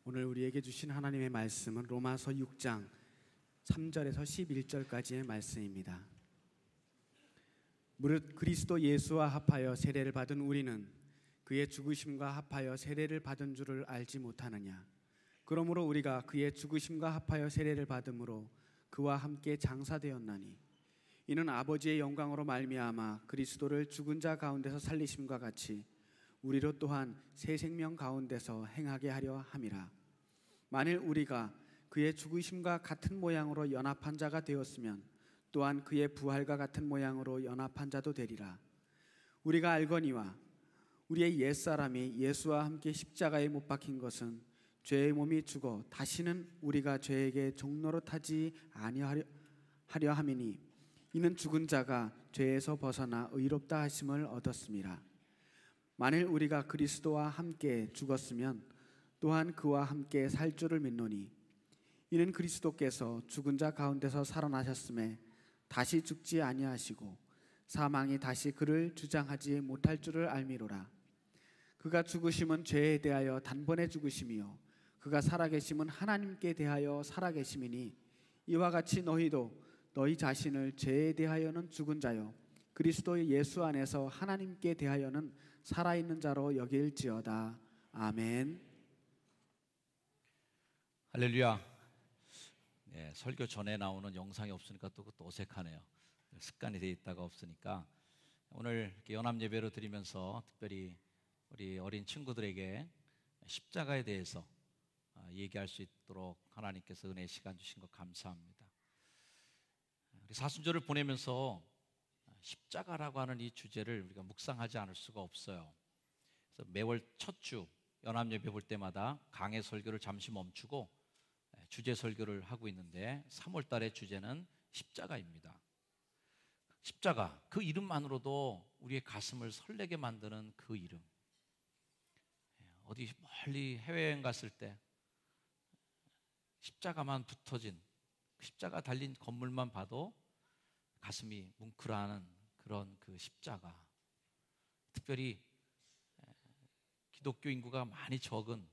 오늘 우리에게 주신 하나님의 말씀은 로마서 6장 3절에서 11절까지의 말씀입니다. 무릇 그리스도 예수와 합하여 세례를 받은 우리는 그의 죽으심과 합하여 세례를 받은 줄을 알지 못하느냐. 그러므로 우리가 그의 죽으심과 합하여 세례를 받음으로 그와 함께 장사되었나니 이는 아버지의 영광으로 말미암아 그리스도를 죽은 자 가운데서 살리심과 같이 우리로 또한 새 생명 가운데서 행하게 하려 함이라. 만일 우리가 그의 죽으심과 같은 모양으로 연합한 자가 되었으면 또한 그의 부활과 같은 모양으로 연합한 자도 되리라. 우리가 알거니와 우리의 옛사람이 예수와 함께 십자가에 못 박힌 것은 죄의 몸이 죽어 다시는 우리가 죄에게 종노릇하지 아니하려 함이니 이는 죽은 자가 죄에서 벗어나 의롭다 하심을 얻었음이라. 만일 우리가 그리스도와 함께 죽었으면 또한 그와 함께 살 줄을 믿노니 이는 그리스도께서 죽은 자 가운데서 살아나셨음에 다시 죽지 아니하시고 사망이 다시 그를 주장하지 못할 줄을 알미로라. 그가 죽으심은 죄에 대하여 단번에 죽으심이요 그가 살아계심은 하나님께 대하여 살아계심이니 이와 같이 너희도 너희 자신을 죄에 대하여는 죽은 자요 그리스도 예수 안에서 하나님께 대하여는 살아있는 자로 여길지어다. 아멘. 할렐루야. 네, 설교 전에 나오는 영상이 없으니까 또 그것도 어색하네요. 습관이 돼 있다가 없으니까 오늘 연합 예배로 드리면서 특별히 우리 어린 친구들에게 십자가에 대해서 얘기할 수 있도록 하나님께서 은혜의 시간 주신 것 감사합니다. 우리 사순절을 보내면서 십자가라고 하는 이 주제를 우리가 묵상하지 않을 수가 없어요. 그래서 매월 첫 주 연합 예배 볼 때마다 강해 설교를 잠시 멈추고 주제 설교를 하고 있는데 3월 달의 주제는 십자가입니다. 십자가, 그 이름만으로도 우리의 가슴을 설레게 만드는 그 이름. 어디 멀리 해외여행 갔을 때 십자가만 붙어진, 십자가 달린 건물만 봐도 가슴이 뭉클하는 그런 그 십자가. 특별히 기독교 인구가 많이 적은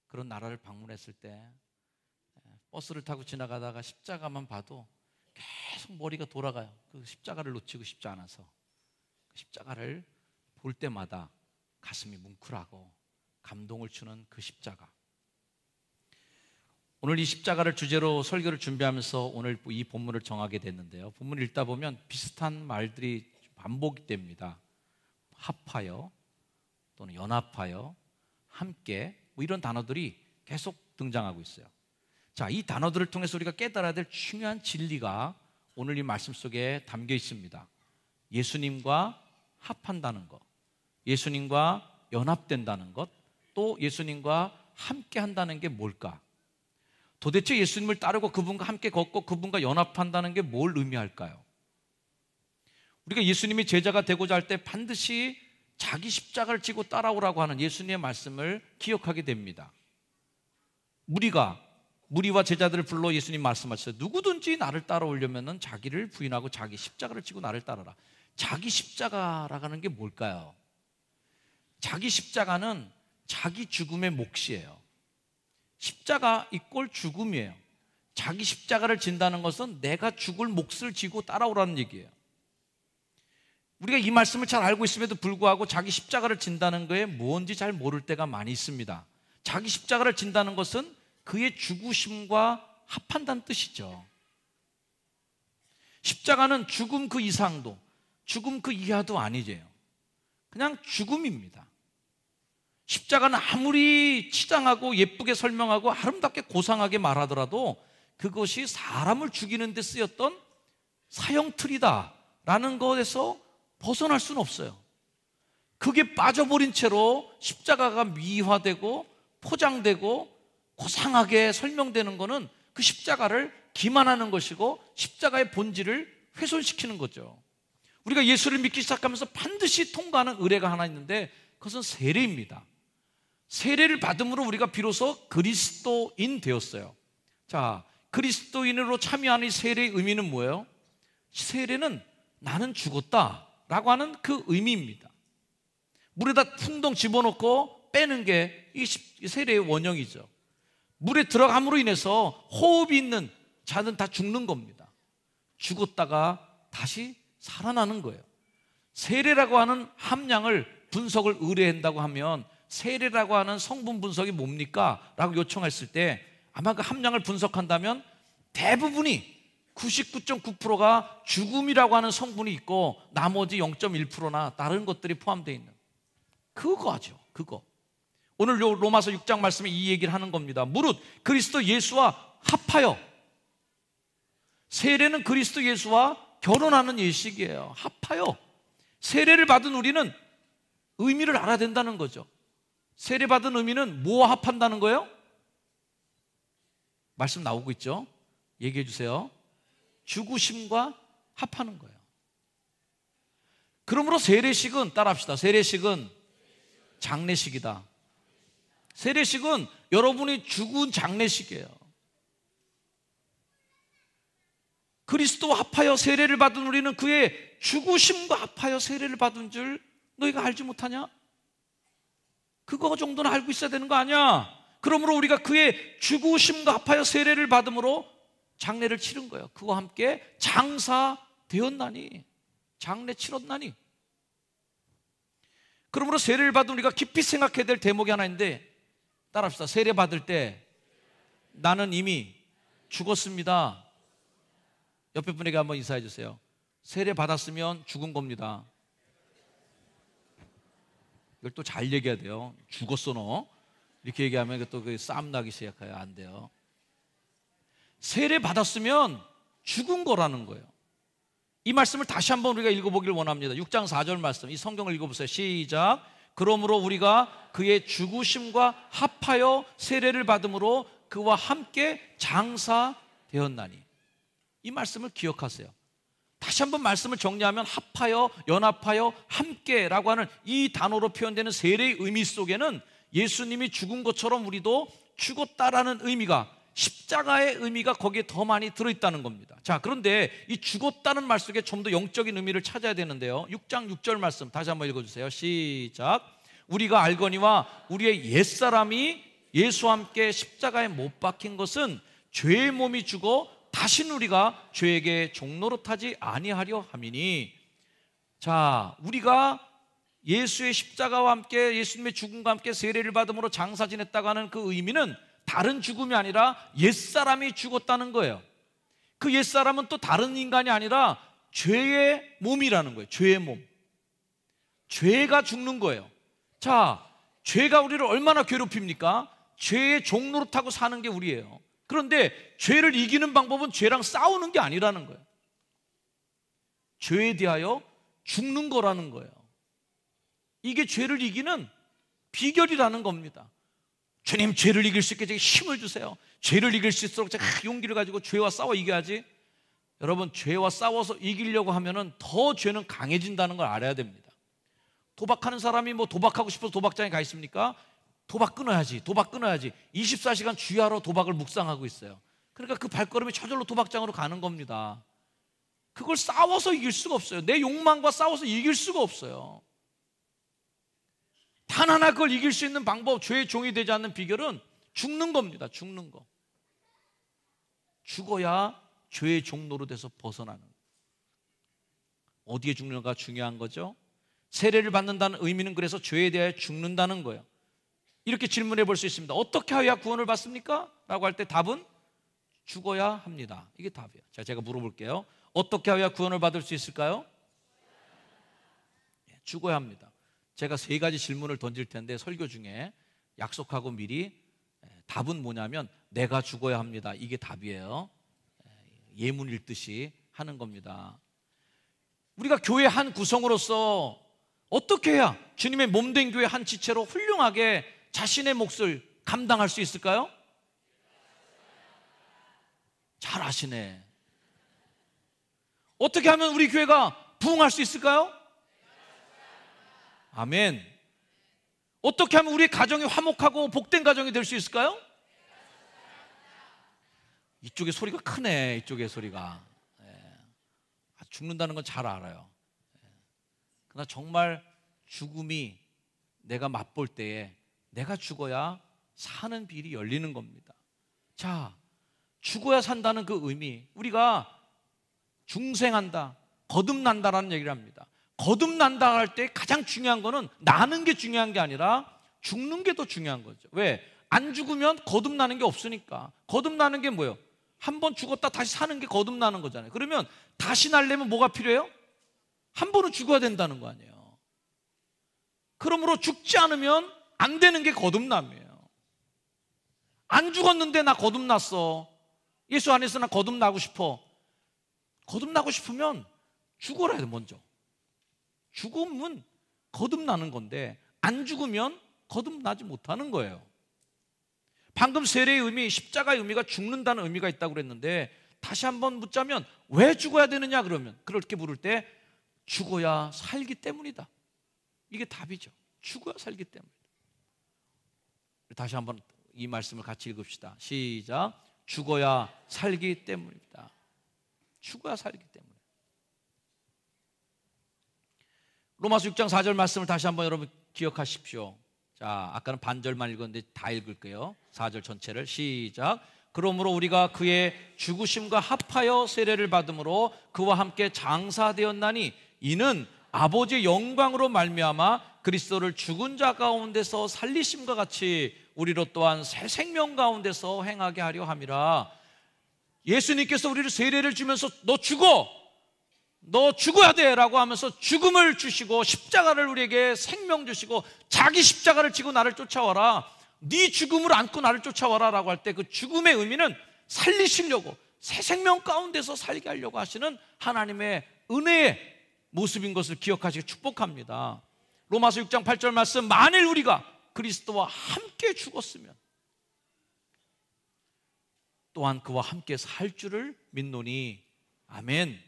그런 나라를 방문했을 때 버스를 타고 지나가다가 십자가만 봐도 계속 머리가 돌아가요. 그 십자가를 놓치고 싶지 않아서. 그 십자가를 볼 때마다 가슴이 뭉클하고 감동을 주는 그 십자가. 오늘 이 십자가를 주제로 설교를 준비하면서 오늘 이 본문을 정하게 됐는데요. 본문을 읽다 보면 비슷한 말들이 반복됩니다. 합하여 또는 연합하여, 함께, 뭐 이런 단어들이 계속 등장하고 있어요. 자, 이 단어들을 통해서 우리가 깨달아야 될 중요한 진리가 오늘 이 말씀 속에 담겨 있습니다. 예수님과 합한다는 것, 예수님과 연합된다는 것, 또 예수님과 함께 한다는 게 뭘까? 도대체 예수님을 따르고 그분과 함께 걷고 그분과 연합한다는 게 뭘 의미할까요? 우리가 예수님이 제자가 되고자 할 때 반드시 자기 십자가를 지고 따라오라고 하는 예수님의 말씀을 기억하게 됩니다. 무리와 제자들을 불러 예수님 말씀하셨어요. 누구든지 나를 따라오려면 자기를 부인하고 자기 십자가를 지고 나를 따르라. 자기 십자가라고 하는 게 뭘까요? 자기 십자가는 자기 죽음의 몫이에요. 십자가 이꼴 죽음이에요. 자기 십자가를 진다는 것은 내가 죽을 몫을 지고 따라오라는 얘기예요. 우리가 이 말씀을 잘 알고 있음에도 불구하고 자기 십자가를 진다는 거에 뭔지 잘 모를 때가 많이 있습니다. 자기 십자가를 진다는 것은 그의 죽으심과 합한다는 뜻이죠. 십자가는 죽음 그 이상도, 죽음 그 이하도 아니죠. 그냥 죽음입니다. 십자가는 아무리 치장하고 예쁘게 설명하고 아름답게 고상하게 말하더라도 그것이 사람을 죽이는 데 쓰였던 사형틀이다라는 것에서 벗어날 수는 없어요. 그게 빠져버린 채로 십자가가 미화되고 포장되고 고상하게 설명되는 것은 그 십자가를 기만하는 것이고 십자가의 본질을 훼손시키는 거죠. 우리가 예수를 믿기 시작하면서 반드시 통과하는 의례가 하나 있는데 그것은 세례입니다. 세례를 받음으로 우리가 비로소 그리스도인 되었어요. 자, 그리스도인으로 참여하는 세례의 의미는 뭐예요? 세례는 나는 죽었다라고 하는 그 의미입니다. 물에다 풍덩 집어넣고 빼는 게 이 세례의 원형이죠. 물에 들어감으로 인해서 호흡이 있는 자는 다 죽는 겁니다. 죽었다가 다시 살아나는 거예요. 세례라고 하는 함량을 분석을 의뢰한다고 하면 세례라고 하는 성분 분석이 뭡니까? 라고 요청했을 때 아마 그 함량을 분석한다면 대부분이 99.9%가 죽음이라고 하는 성분이 있고 나머지 0.1%나 다른 것들이 포함되어 있는 그거죠. 그거. 오늘 로마서 6장 말씀에 이 얘기를 하는 겁니다. 무릇 그리스도 예수와 합하여, 세례는 그리스도 예수와 결혼하는 예식이에요. 합하여. 세례를 받은 우리는 의미를 알아야 된다는 거죠. 세례 받은 의미는 뭐와 합한다는 거예요? 말씀 나오고 있죠? 얘기해 주세요. 죽으심과 합하는 거예요. 그러므로 세례식은, 따라합시다. 세례식은 장례식이다. 세례식은 여러분이 죽은 장례식이에요. 그리스도와 합하여 세례를 받은 우리는 그의 죽으심과 합하여 세례를 받은 줄 너희가 알지 못하냐? 그거 정도는 알고 있어야 되는 거 아니야? 그러므로 우리가 그의 죽으심과 합하여 세례를 받음으로 장례를 치른 거예요. 그와 함께 장사되었나니, 장례 치렀나니. 그러므로 세례를 받은 우리가 깊이 생각해야 될 대목이 하나 있는데, 따라합시다. 세례 받을 때 나는 이미 죽었습니다. 옆에 분에게 한번 인사해 주세요. 세례 받았으면 죽은 겁니다. 이걸 또 잘 얘기해야 돼요. 죽었어 너. 이렇게 얘기하면 또 싸움 나기 시작해요. 안 돼요. 세례 받았으면 죽은 거라는 거예요. 이 말씀을 다시 한번 우리가 읽어보기를 원합니다. 6장 4절 말씀, 이 성경을 읽어보세요. 시작. 그러므로 우리가 그의 죽으심과 합하여 세례를 받음으로 그와 함께 장사되었나니. 이 말씀을 기억하세요. 다시 한번 말씀을 정리하면 합하여, 연합하여, 함께라고 하는 이 단어로 표현되는 세례의 의미 속에는 예수님이 죽은 것처럼 우리도 죽었다라는 의미가, 십자가의 의미가 거기에 더 많이 들어있다는 겁니다. 자, 그런데 이 죽었다는 말 속에 좀 더 영적인 의미를 찾아야 되는데요. 6장 6절 말씀 다시 한번 읽어주세요. 시작. 우리가 알거니와 우리의 옛사람이 예수와 함께 십자가에 못 박힌 것은 죄의 몸이 죽어 다시는 우리가 죄에게 종노릇하지 아니하려 함이니. 자, 우리가 예수의 십자가와 함께, 예수님의 죽음과 함께 세례를 받음으로 장사 지냈다고 하는 그 의미는 다른 죽음이 아니라 옛사람이 죽었다는 거예요. 그 옛사람은 또 다른 인간이 아니라 죄의 몸이라는 거예요. 죄의 몸. 죄가 죽는 거예요. 자, 죄가 우리를 얼마나 괴롭힙니까? 죄의 종노릇하고 사는 게 우리예요. 그런데 죄를 이기는 방법은 죄랑 싸우는 게 아니라는 거예요. 죄에 대하여 죽는 거라는 거예요. 이게 죄를 이기는 비결이라는 겁니다. 주님, 죄를 이길 수 있게 제게 힘을 주세요. 죄를 이길 수 있도록 제가 용기를 가지고 죄와 싸워 이겨야지. 여러분, 죄와 싸워서 이기려고 하면은 더 죄는 강해진다는 걸 알아야 됩니다. 도박하는 사람이 뭐 도박하고 싶어서 도박장에 가 있습니까? 도박 끊어야지, 도박 끊어야지. 24시간 주야로 도박을 묵상하고 있어요. 그러니까 그 발걸음이 저절로 도박장으로 가는 겁니다. 그걸 싸워서 이길 수가 없어요. 내 욕망과 싸워서 이길 수가 없어요. 단 하나 그걸 이길 수 있는 방법, 죄의 종이 되지 않는 비결은 죽는 겁니다. 죽는 거. 죽어야 죄의 종로로 돼서 벗어나는 거예요. 어디에 죽는가 중요한 거죠. 세례를 받는다는 의미는 그래서 죄에 대하여 죽는다는 거예요. 이렇게 질문해 볼 수 있습니다. 어떻게 하여야 구원을 받습니까? 라고 할 때 답은 죽어야 합니다. 이게 답이에요. 자, 제가 물어볼게요. 어떻게 하여야 구원을 받을 수 있을까요? 죽어야 합니다. 제가 3가지 질문을 던질 텐데 설교 중에 약속하고 미리, 답은 뭐냐면 내가 죽어야 합니다. 이게 답이에요. 예문 읽듯이 하는 겁니다. 우리가 교회 한 구성으로서 어떻게 해야 주님의 몸된 교회 한 지체로 훌륭하게 자신의 몫을 감당할 수 있을까요? 잘 아시네. 어떻게 하면 우리 교회가 부흥할 수 있을까요? 아멘. 어떻게 하면 우리 가정이 화목하고 복된 가정이 될 수 있을까요? 이쪽에 소리가 크네. 이쪽에 소리가. 죽는다는 건 잘 알아요. 그러나 정말 죽음이 내가 맛볼 때에 내가 죽어야 사는 길이 열리는 겁니다. 자, 죽어야 산다는 그 의미, 우리가 중생한다, 거듭난다라는 얘기를 합니다. 거듭난다 할 때 가장 중요한 거는 나는 게 중요한 게 아니라 죽는 게 더 중요한 거죠. 왜? 안 죽으면 거듭나는 게 없으니까. 거듭나는 게 뭐예요? 한 번 죽었다 다시 사는 게 거듭나는 거잖아요. 그러면 다시 날려면 뭐가 필요해요? 한 번은 죽어야 된다는 거 아니에요. 그러므로 죽지 않으면 안 되는 게 거듭남이에요. 안 죽었는데 나 거듭났어, 예수 안에서 나 거듭나고 싶어. 거듭나고 싶으면 죽어야 돼. 먼저 죽으면 거듭나는 건데 안 죽으면 거듭나지 못하는 거예요. 방금 세례의 의미, 십자가의 의미가 죽는다는 의미가 있다고 그랬는데, 다시 한번 묻자면 왜 죽어야 되느냐 그러면, 그렇게 물을 때 죽어야 살기 때문이다. 이게 답이죠. 죽어야 살기 때문이다. 다시 한번 이 말씀을 같이 읽읍시다. 시작. 죽어야 살기 때문이다. 죽어야 살기 때문에. 로마서 6장 4절 말씀을 다시 한번 여러분 기억하십시오. 자, 아까는 반절만 읽었는데 다 읽을게요. 4절 전체를. 시작. 그러므로 우리가 그의 죽으심과 합하여 세례를 받음으로 그와 함께 장사되었나니 이는 아버지의 영광으로 말미암아 그리스도를 죽은 자 가운데서 살리심과 같이 우리로 또한 새 생명 가운데서 행하게 하려 함이라. 예수님께서 우리를 세례를 주면서 너 죽어야 돼 라고 하면서 죽음을 주시고 십자가를 우리에게 생명 주시고, 자기 십자가를 지고 나를 쫓아와라, 네 죽음을 안고 나를 쫓아와라 라고 할 때 그 죽음의 의미는 살리시려고, 새 생명 가운데서 살게 하려고 하시는 하나님의 은혜의 모습인 것을 기억하시기 축복합니다. 로마서 6장 8절 말씀, 만일 우리가 그리스도와 함께 죽었으면 또한 그와 함께 살 줄을 믿노니. 아멘.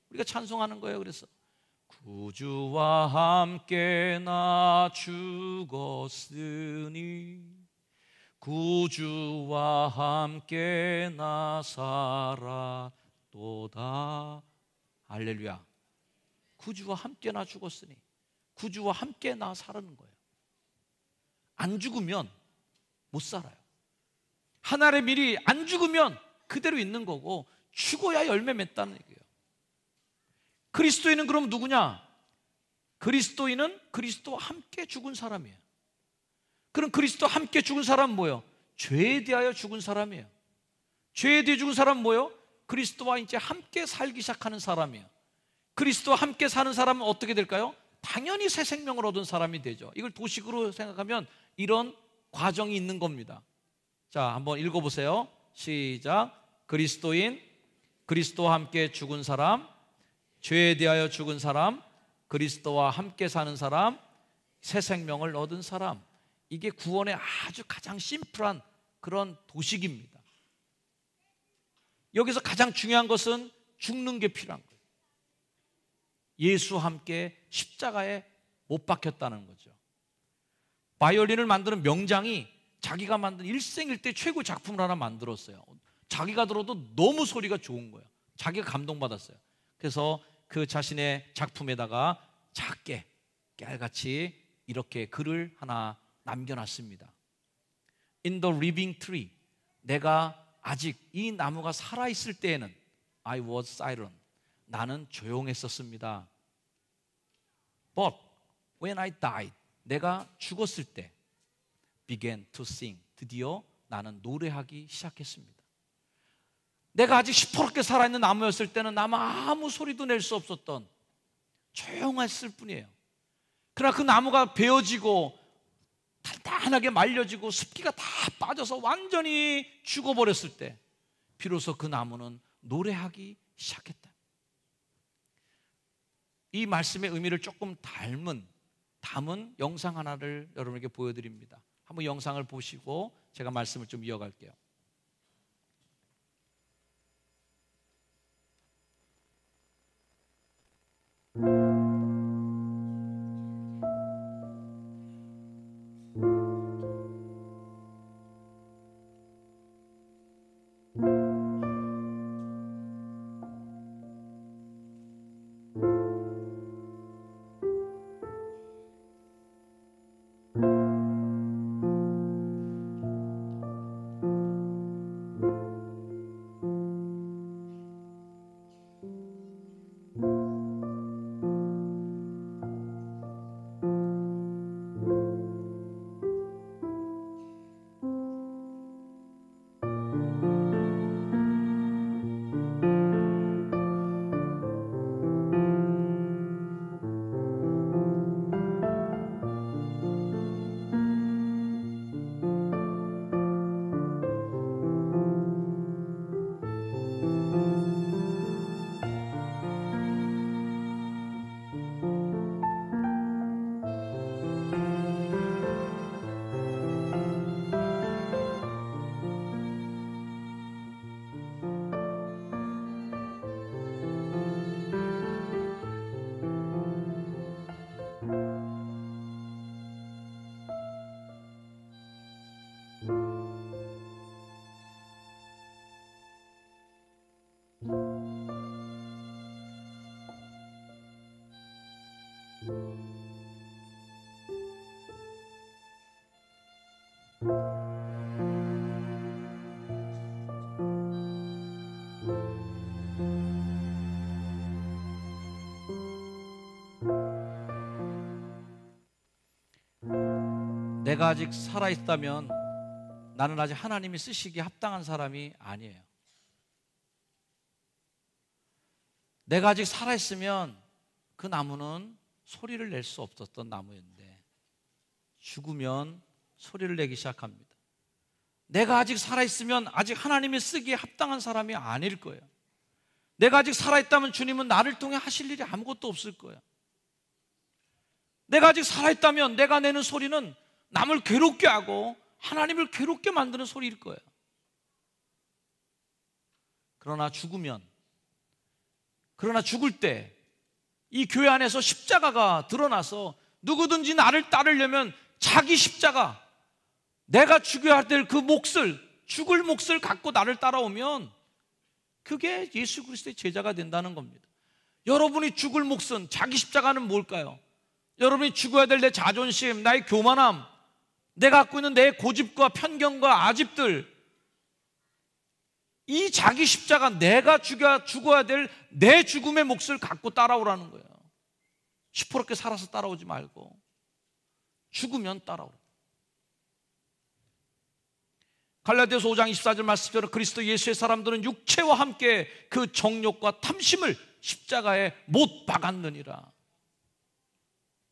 우리가 찬송하는 거예요. 그래서 구주와 함께 나 죽었으니 구주와 함께 나 살았도다. 할렐루야. 구주와 함께 나 죽었으니, 구주와 함께 나 살았는 거예요. 안 죽으면 못 살아요. 하나의 밀이 안 죽으면 그대로 있는 거고, 죽어야 열매 맺다는 얘기예요. 그리스도인은 그럼 누구냐? 그리스도인은 그리스도와 함께 죽은 사람이에요. 그럼 그리스도와 함께 죽은 사람은 뭐예요? 죄에 대하여 죽은 사람이에요. 죄에 대해 죽은 사람은 뭐예요? 그리스도와 이제 함께 살기 시작하는 사람이에요. 그리스도와 함께 사는 사람은 어떻게 될까요? 당연히 새 생명을 얻은 사람이 되죠. 이걸 도식으로 생각하면 이런 과정이 있는 겁니다. 자, 한번 읽어보세요. 시작. 그리스도인, 그리스도와 함께 죽은 사람, 죄에 대하여 죽은 사람, 그리스도와 함께 사는 사람, 새 생명을 얻은 사람. 이게 구원의 아주 가장 심플한 그런 도식입니다. 여기서 가장 중요한 것은 죽는 게 필요한 거예요. 예수와 함께 십자가에 못 박혔다는 거죠. 바이올린을 만드는 명장이 자기가 만든 일생일대 최고 작품을 하나 만들었어요. 자기가 들어도 너무 소리가 좋은 거예요. 자기가 감동받았어요. 그래서 그 자신의 작품에다가 작게 깨알같이 이렇게 글을 하나 남겨놨습니다. In the living tree, 내가 아직 이 나무가 살아있을 때에는 I was silent, 나는 조용했었습니다. But when I died, 내가 죽었을 때 began to sing, 드디어 나는 노래하기 시작했습니다. 내가 아직 시퍼렇게 살아있는 나무였을 때는 아무 소리도 낼 수 없었던, 조용했을 뿐이에요. 그러나 그 나무가 베어지고 단단하게 말려지고 습기가 다 빠져서 완전히 죽어버렸을 때 비로소 그 나무는 노래하기 시작했다. 이 말씀의 의미를 조금 담은 영상 하나를 여러분에게 보여드립니다. 한번 영상을 보시고 제가 말씀을 좀 이어갈게요. 내가 아직 살아있다면 나는 아직 하나님이 쓰시기에 합당한 사람이 아니에요. 내가 아직 살아있으면 그 나무는 소리를 낼 수 없었던 나무였는데 죽으면 소리를 내기 시작합니다. 내가 아직 살아있으면 아직 하나님이 쓰기에 합당한 사람이 아닐 거예요. 내가 아직 살아있다면 주님은 나를 통해 하실 일이 아무것도 없을 거예요. 내가 아직 살아있다면 내가 내는 소리는 남을 괴롭게 하고 하나님을 괴롭게 만드는 소리일 거예요. 그러나 죽을 때 이 교회 안에서 십자가가 드러나서 누구든지 나를 따르려면 자기 십자가, 내가 죽여야 될 그 몫을, 죽을 몫을 갖고 나를 따라오면 그게 예수 그리스도의 제자가 된다는 겁니다. 여러분이 죽을 몫은, 자기 십자가는 뭘까요? 여러분이 죽어야 될 내 자존심, 나의 교만함, 내가 갖고 있는 내 고집과 편견과 아집들, 이 자기 십자가, 내가 죽어야 될 내 죽음의 몫을 갖고 따라오라는 거예요. 시퍼렇게 살아서 따라오지 말고 죽으면 따라오라. 갈라디아서 5장 24절 말씀대로 그리스도 예수의 사람들은 육체와 함께 그 정욕과 탐심을 십자가에 못 박았느니라.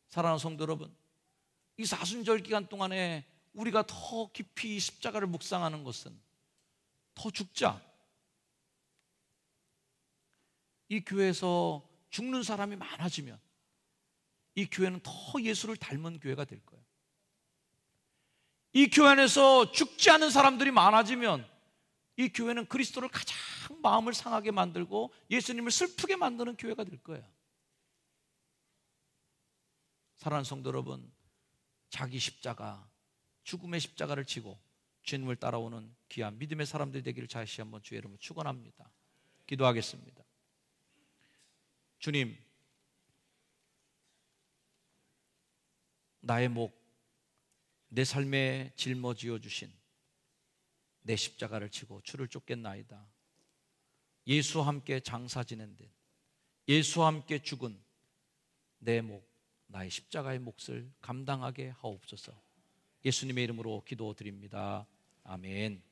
사랑하는 성도 여러분, 이 사순절 기간 동안에 우리가 더 깊이 십자가를 묵상하는 것은 더 죽자. 이 교회에서 죽는 사람이 많아지면 이 교회는 더 예수를 닮은 교회가 될 거예요. 이 교회 안에서 죽지 않은 사람들이 많아지면 이 교회는 그리스도를 가장 마음을 상하게 만들고 예수님을 슬프게 만드는 교회가 될 거예요. 사랑하는 성도 여러분, 자기 십자가, 죽음의 십자가를 지고 주님을 따라오는 귀한 믿음의 사람들이 되기를 다시 한번 주의 이름으로 축원합니다. 기도하겠습니다. 주님, 나의 목, 내 삶에 짊어지어 주신 내 십자가를 지고 주를 쫓겠나이다. 예수와 함께 장사 지낸 듯 예수와 함께 죽은 내 목, 나의 십자가의 몫을 감당하게 하옵소서. 예수님의 이름으로 기도드립니다. 아멘.